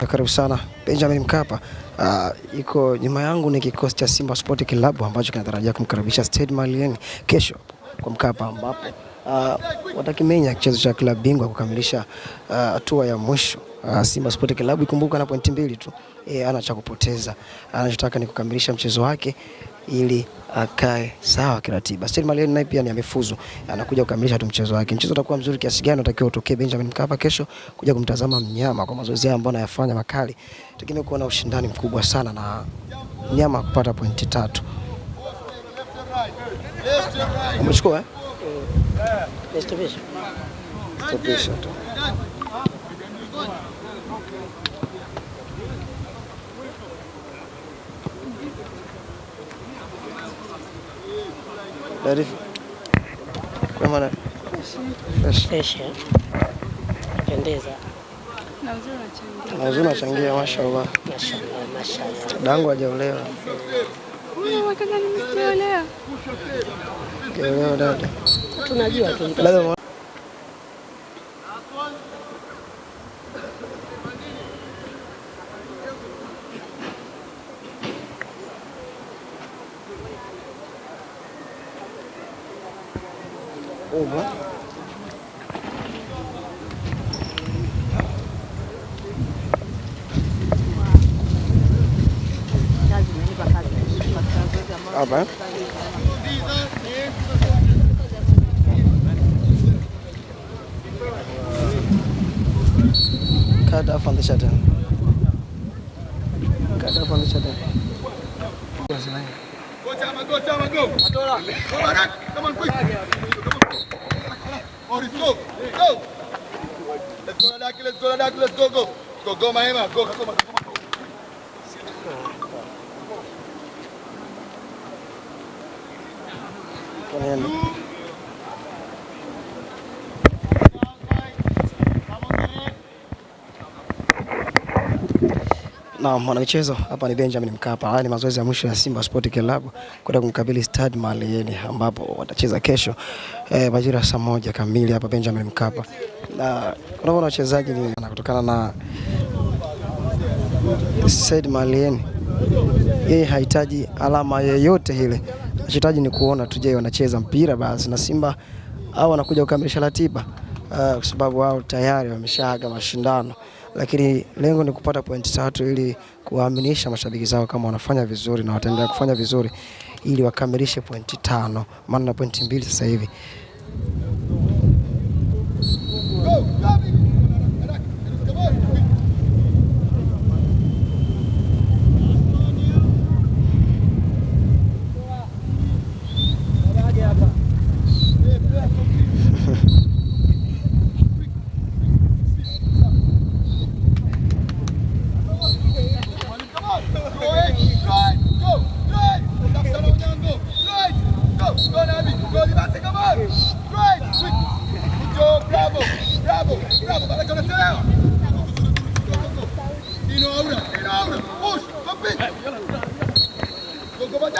Karibu sana Benjamin Mkapa. Iko nyuma yangu ni kikosi cha Simba Sport Club ambacho kinatarajia kumkaribisha Stade Malien kesho kwa Mkapa, ambapo watakimenya kichezo cha klabu bingwa kukamilisha hatua ya mwisho. Simba Sport Club ikumbuka na pointi 2 tu. Ana cha kupoteza. Anachotaka ni kukamilisha mchezo wake ili akae sawa kiratiba. Stade Malien naye pia ni amefuzu, anakuja kukamilisha tu mchezo wake. Mchezo utakuwa mzuri kiasi gani unatakiwa utokee Benjamin Mkapa kesho kuja kumtazama mnyama kwa mazoezi ambayo anayafanya makali. Tegemea kuona ushindani mkubwa sana na mnyama kupata pointi 3. Umechukua Stopisha tu. Dari kwa maana fresh pendeza na uzuri unachangia. Mashaallah, dangu hajaolewa. Wewe wakaka nimeolewa. Leo dada Tunajua tu dada apa? Kada afandisha tena. Go, Chama, go! Come on, quick! Morris, go! Let's go! Go, Mahema, go! Come on. Na mwanamichezo hapa ni Benjamin Mkapa. Haya ni mazoezi ya mwisho ya Simba Sport Club kwenda kumkabili Stade Malien ambapo watacheza kesho majira saa 1 kamili hapa Benjamin Mkapa. Na unaona wachezaji ni kutokana na Stade Malien, yeye hahitaji alama yoyote ile. Anahitaji ni kuona tu je wanacheza mpira basi, na Simba au wanakuja kukamilisha ratiba kwa sababu wao tayari wameshaaga mashindano. Lakini lengo ni kupata pointi 3 ili kuwaaminisha mashabiki zao kama wanafanya vizuri na wataendelea kufanya vizuri ili wakamilishe pointi 5, maana na pointi 2 sasa hivi.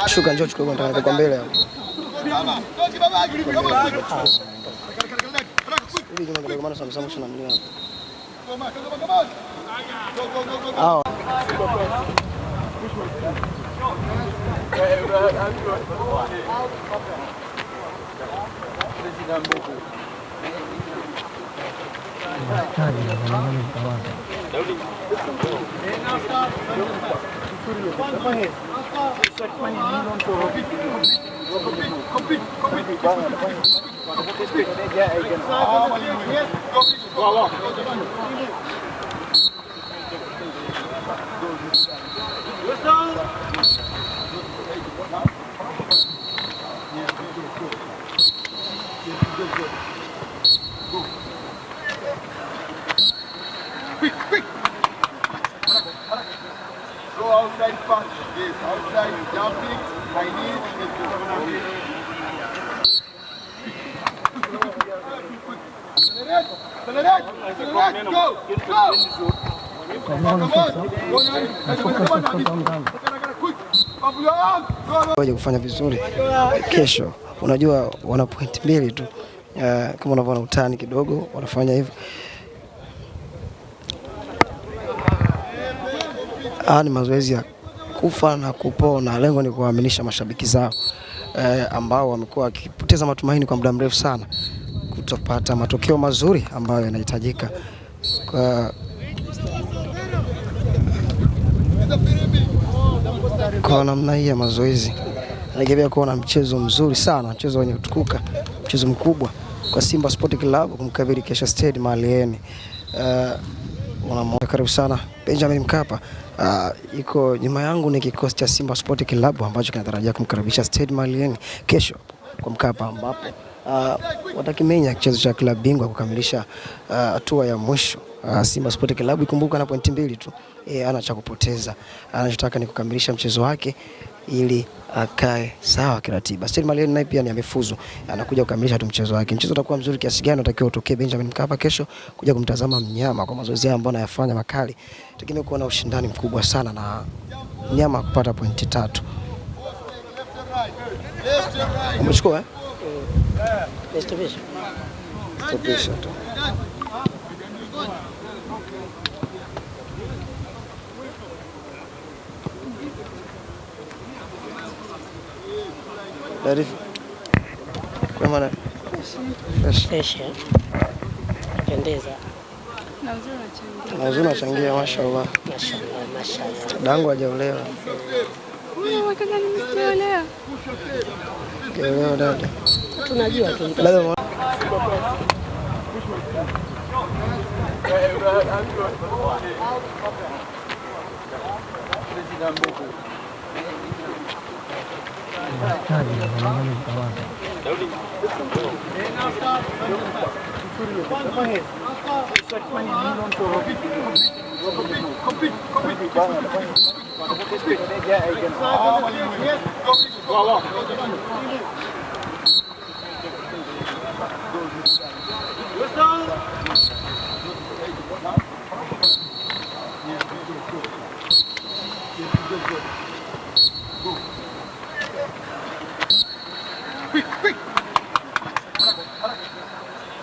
Shuka njoo chukua nataka kwa mbele hapo. Hivi kama maana samsam shana mlio hapo. Quick! Go outside fast. Yes, outside jumping. I need accelerate. Go. Waje kufanya vizuri kesho. Unajua wana point 2 tu. Kama unavyoona utani kidogo wanafanya hivyo. Ni mazoezi ya kufa na kupona. Lengo ni kuwaaminisha mashabiki zao ambao wamekuwa wakipoteza matumaini kwa muda mrefu sana kutopata matokeo mazuri ambayo yanahitajika kwa namna hii ya mazoezi. Nategemea kuona mchezo mzuri sana, mchezo wenye kutukuka, mchezo mkubwa kwa Simba Sport Club kumkabili Kesho Stade Malieni. Karibu sana Benjamin Mkapa. Iko nyuma yangu ni kikosi cha Simba Sport Club ambacho kinatarajia kumkaribisha Stade Malieni kesho kwa Mkapa, ambapo watakimenya kichezo cha klabu bingwa kukamilisha hatua ya mwisho. Simba Sport Club ikumbuka na pointi 2 tu. Ana cha kupoteza. Anachotaka ni kukamilisha mchezo wake ili akae sawa kiratiba. Stade Malieni naye pia ni amefuzu. Anakuja kukamilisha tu mchezo wake. Mchezo utakuwa mzuri kiasi gani unatakiwa utokee Benjamin Mkapa kesho kuja kumtazama mnyama kwa mazoezi ambayo anayafanya makali. Tegemea kuona ushindani mkubwa sana na mnyama kupata pointi 3. Umechukua Stopisha tu. Dari kwa maana Fresh. Pendeza. Na uzuri unachangia, mashaallah. Mashallah. Dangu hajaolewa. Wakaka nimeolewa. Leo dada. Tunajua tu. Dada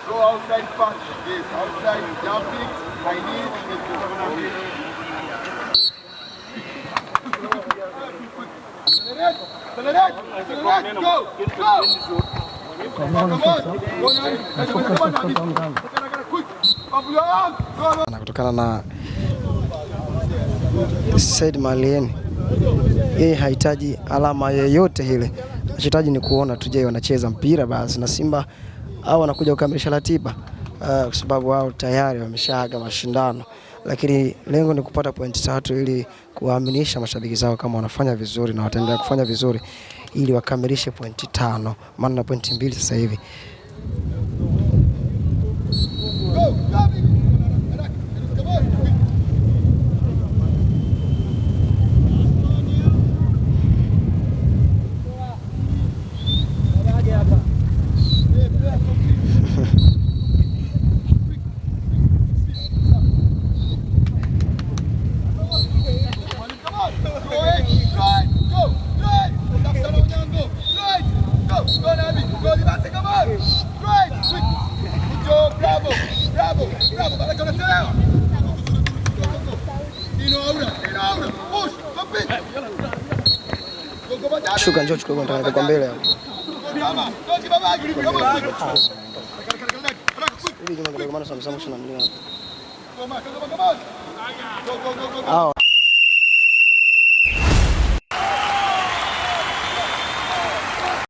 Go outside fast. Yes, outside jumping. I need accelerate. Go. na kutokana na Stade Malieni, yeye hahitaji alama yoyote ile. Anahitaji ni kuona tu je wanacheza mpira basi, na Simba au wanakuja kukamilisha ratiba kwa sababu wao tayari wameshaaga mashindano, lakini lengo ni kupata pointi 3 ili kuwaaminisha mashabiki zao kama wanafanya vizuri na wataendelea kufanya vizuri ili wakamilishe pointi 5, maana na pointi 2 sasa hivi. Shuka njoo chukua kwa mbele hapo. Hivi kama sana sana mlingo.